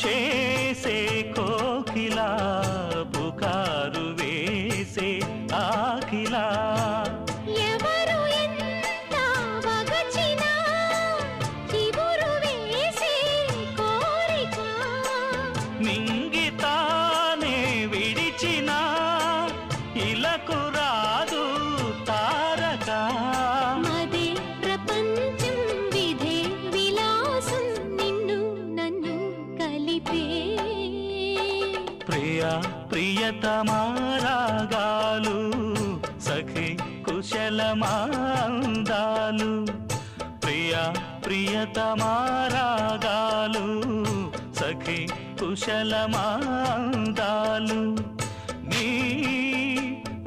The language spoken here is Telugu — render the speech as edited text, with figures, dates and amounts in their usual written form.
చేసే కోకిలా పుకారు వేసే ఆకిలా ఎవరు ఎంత వగచినా చిగురు వేసే కోరిక నింగితానే విడిచిన ఇలకు రాదు తారక మదే ప్రపంచం విధే విలాసం నిన్ను నన్ను కలిపే ప్రియా ప్రియతమారాగాలు సఖి కుశలమాందాలు ప్రియా ప్రియతమారాగాలు సఖి కుశలమాందాలు